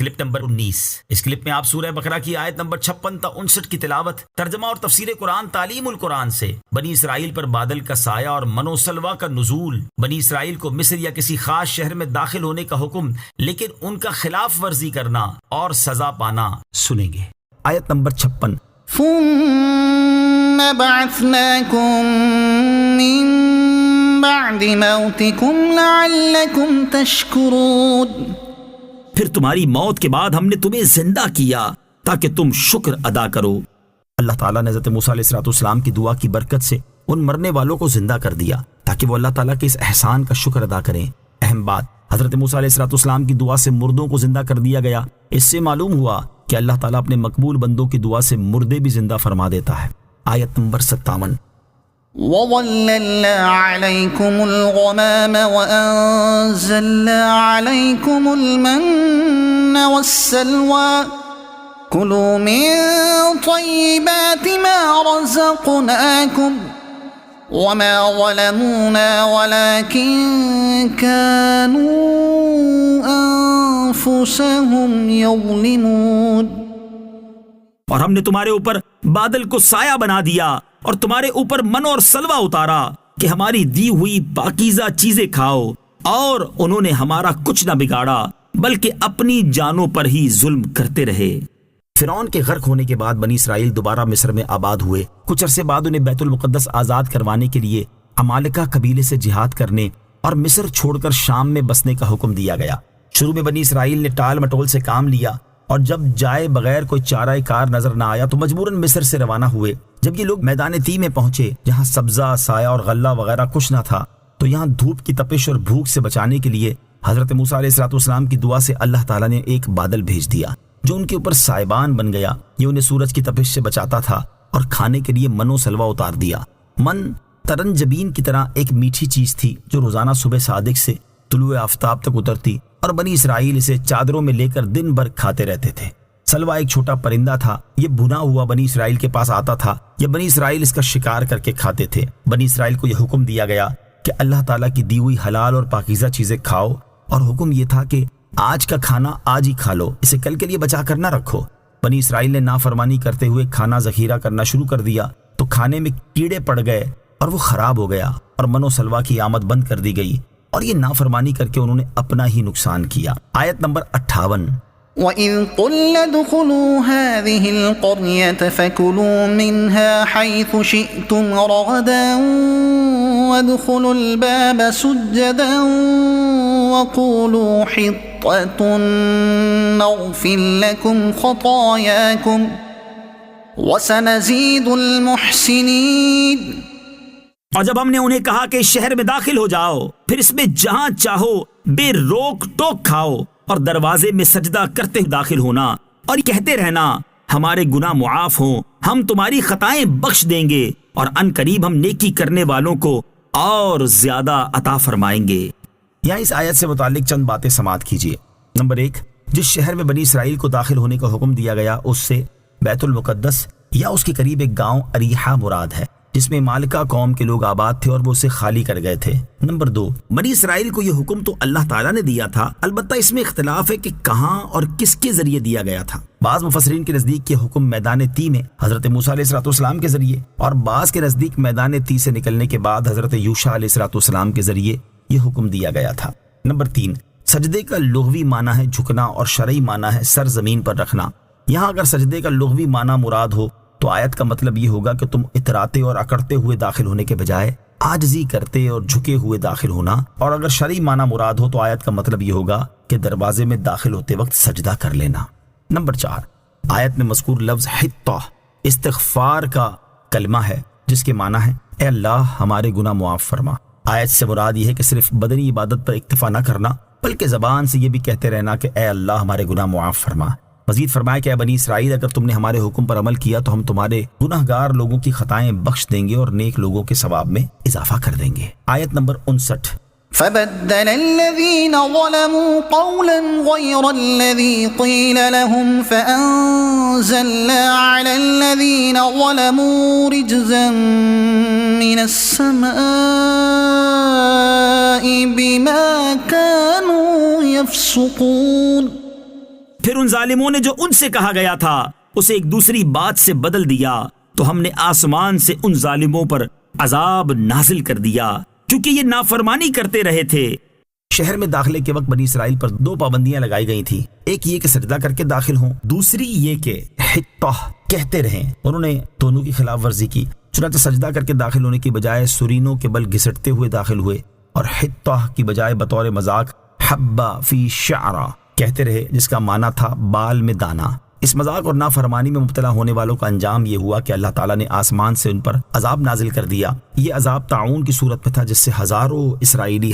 Clip number 19۔ اس clip میں آپ سورہ بقرہ کی آیت نمبر 56 تا 59 کی تلاوت، ترجمہ اور تفسیر قرآن تعلیم القرآن سے بنی اسرائیل پر بادل کا سایہ اور من و سلوہ کا نزول، بنی اسرائیل کو مصر یا کسی خاص شہر میں داخل ہونے کا حکم، لیکن ان کا خلاف ورزی کرنا اور سزا پانا سنیں گے۔ آیت نمبر 56۔ ثم بعثناكم من بعد موتكم لعلكم تشكرون۔ پھر تمہاری موت کے بعد ہم نے تمہیں زندہ کیا تاکہ تم شکر ادا کرو۔ اللہ تعالیٰ نے حضرت موسیٰ علیہ السلام کی دعا کی برکت سے ان مرنے والوں کو زندہ کر دیا تاکہ وہ اللہ تعالیٰ کے اس احسان کا شکر ادا کریں۔ اہم بات، حضرت موسیٰ علیہ السلام کی دعا سے مردوں کو زندہ کر دیا گیا۔ اس سے معلوم ہوا کہ اللہ تعالیٰ اپنے مقبول بندوں کی دعا سے مردے بھی زندہ فرما دیتا ہے۔ آیت نمبر 57۔ وَظَلَّلْنَا عَلَيْكُمُ الْغَمَامَ وَأَنزَلْنَا عَلَيْكُمُ الْمَنَّ وَالسَّلْوَىٰ كُلُوا مِن طَيِّبَاتِ مَا رَزَقْنَاكُمْ وَمَا ظَلَمُونَا وَلَٰكِن كَانُوا أَنفُسَهُمْ يَظْلِمُونَ۔ اور ہم نے تمہارے اوپر بادل کو سایہ بنا دیا اور تمہارے اوپر من اور سلوہ اتارا کہ ہماری دی ہوئی پاکیزہ چیزیں کھاؤ، اور انہوں نے ہمارا کچھ نہ بگاڑا بلکہ اپنی جانوں پر ہی ظلم کرتے رہے۔ فرعون کے غرق ہونے کے بعد بنی اسرائیل دوبارہ مصر میں آباد ہوئے۔ کچھ عرصے بعد انہیں بیت المقدس آزاد کروانے کے لیے عمالقہ قبیلے سے جہاد کرنے اور مصر چھوڑ کر شام میں بسنے کا حکم دیا گیا۔ شروع میں بنی اسرائیل نے ٹال مٹول سے کام لیا، اور جب جائے بغیر کوئی چارہ کار نظر نہ آیا تو مجبوراً مصر سے روانہ ہوئے۔ جب یہ لوگ میدان تی میں پہنچے جہاں سبزہ، سایہ اور غلہ وغیرہ کچھ نہ تھا، تو یہاں دھوپ کی تپش اور بھوک سے بچانے کے لیے حضرت موسیٰ علیہ السلام کی دعا سے اللہ تعالیٰ نے ایک بادل بھیج دیا جو ان کے اوپر سائبان بن گیا۔ یہ انہیں سورج کی تپش سے بچاتا تھا اور کھانے کے لیے من و سلوہ اتار دیا۔ من ترنجبین کی طرح ایک میٹھی چیز تھی جو روزانہ صبح صادق سے طلوع آفتاب تک اترتی، اور بنی اسرائیل اسے چادروں میں لے کر دن بھر کھاتے رہتے تھے۔ سلوہ ایک چھوٹا پرندہ تھا، یہ بھنا ہوا بنی اسرائیل کے پاس آتا تھا، یا بنی اسرائیل اس کا شکار کر کے کھاتے تھے۔ بنی اسرائیل کو یہ حکم دیا گیا کہ اللہ تعالیٰ کی دی ہوئی حلال اور پاکیزہ چیزیں کھاؤ، اور حکم یہ تھا کہ آج کا کھانا آج ہی کھا لو، اسے کل کے لیے بچا کر نہ رکھو۔ بنی اسرائیل نے نافرمانی کرتے ہوئے کھانا ذخیرہ کرنا شروع کر دیا تو کھانے میں کیڑے پڑ گئے اور وہ خراب ہو گیا، اور من و سلوہ کی آمد بند کر دی گئی، اور یہ نافرمانی کر کے انہوں نے اپنا ہی نقصان کیا۔ آیت نمبر 58۔ وَإِذْ قُلْنَا ادْخُلُوا هَٰذِهِ الْقَرْيَةَ فَكُلُوا مِنْهَا حَيْثُ شِئْتُمْ رَغَدًا وَادْخُلُوا الْبَابَ سُجَّدًا وَقُولُوا حِطَّةٌ نَغْفِرْ لَكُمْ خَطَايَاكُمْ وَسَنَزِيدُ الْمُحْسِنِينَ۔ اور جب ہم نے انہیں کہا کہ شہر میں داخل ہو جاؤ، پھر اس میں جہاں چاہو بے روک ٹوک کھاؤ، اور دروازے میں سجدہ کرتے داخل ہونا، اور کہتے رہنا ہمارے گناہ معاف ہوں، ہم تمہاری خطائیں بخش دیں گے، اور ان قریب ہم نیکی کرنے والوں کو اور زیادہ عطا فرمائیں گے۔ یہاں اس آیت سے متعلق چند باتیں سماعت کیجیے۔ نمبر 1، جس شہر میں بنی اسرائیل کو داخل ہونے کا حکم دیا گیا اس سے بیت المقدس یا اس کے قریب ایک گاؤں اریحہ مراد ہے جس میں مالکہ قوم کے لوگ آباد تھے اور وہ اسے خالی کر گئے تھے۔ نمبر 2، بنی اسرائیل کو یہ حکم تو اللہ تعالیٰ نے دیا تھا، البتہ اس میں اختلاف ہے کہ کہاں اور کس کے ذریعے دیا گیا تھا۔ بعض مفسرین کے نزدیک یہ حکم میدان تی میں حضرت موسیٰ علیہ السلام کے ذریعے، اور بعض کے نزدیک میدان تی سے نکلنے کے بعد حضرت یوشع علیہ السلام کے ذریعے یہ حکم دیا گیا تھا۔ نمبر 3، سجدے کا لغوی معنی ہے جھکنا اور شرعی معنی ہے سر زمین پر رکھنا۔ یہاں اگر سجدے کا لغوی معنی مراد ہو تو آیت کا مطلب یہ ہوگا کہ تم اتراتے اور اکڑتے ہوئے داخل ہونے کے بجائے عاجزی کرتے اور جھکے ہوئے داخل ہونا، اور اگر شرعی معنی مراد ہو تو آیت کا مطلب یہ ہوگا کہ دروازے میں داخل ہوتے وقت سجدہ کر لینا۔ نمبر 4، آیت میں مذکور لفظ حطہ استغفار کا کلمہ ہے جس کے معنی ہے اے اللہ ہمارے گناہ معاف فرما۔ آیت سے مراد یہ ہے کہ صرف بدنی عبادت پر اکتفا نہ کرنا بلکہ زبان سے یہ بھی کہتے رہنا کہ اے اللہ ہمارے گناہ معاف فرما۔ مزید فرمایا کہ اے بنی اسرائیل، اگر تم نے ہمارے حکم پر عمل کیا تو ہم تمہارے گناہ گار لوگوں کی خطائیں بخش دیں گے اور نیک لوگوں کے ثواب میں اضافہ کر دیں گے۔ آیت نمبر 59۔ فبدل الذين ظلموا قولا غير الذي قيل لهم فأنزلنا على الذين ظلموا رجزا من السماء بما كانوا يفسقون۔ پھر ان ظالموں نے جو ان سے کہا گیا تھا اسے ایک دوسری بات سے بدل دیا تو ہم نے آسمان سے ان ظالموں پر عذاب نازل کر دیا کیونکہ یہ نافرمانی کرتے رہے تھے۔ شہر میں داخلے کے وقت بنی اسرائیل پر 2 پابندیاں لگائی گئی تھیں، ایک یہ کہ سجدہ کر کے داخل ہوں، دوسری یہ کہ حطہ کہتے رہیں۔ انہوں نے دونوں کی خلاف ورزی کی، چنانچہ سجدہ کر کے داخل ہونے کی بجائے سرینوں کے بل گھسٹتے ہوئے داخل ہوئے، اور حطہ کی بجائے بطور مذاق حبہ فی شعرہ کہتے رہے، جس کا معنی تھا بال میں دانا۔ اس مذاق اور نافرمانی میں مبتلا ہونے والوں کا انجام یہ ہوا کہ اللہ تعالیٰ نے آسمان سے ان پر عذاب نازل کر دیا۔ یہ عذاب طاعون کی صورت میں تھا، جس سے ہزاروں اسرائیلی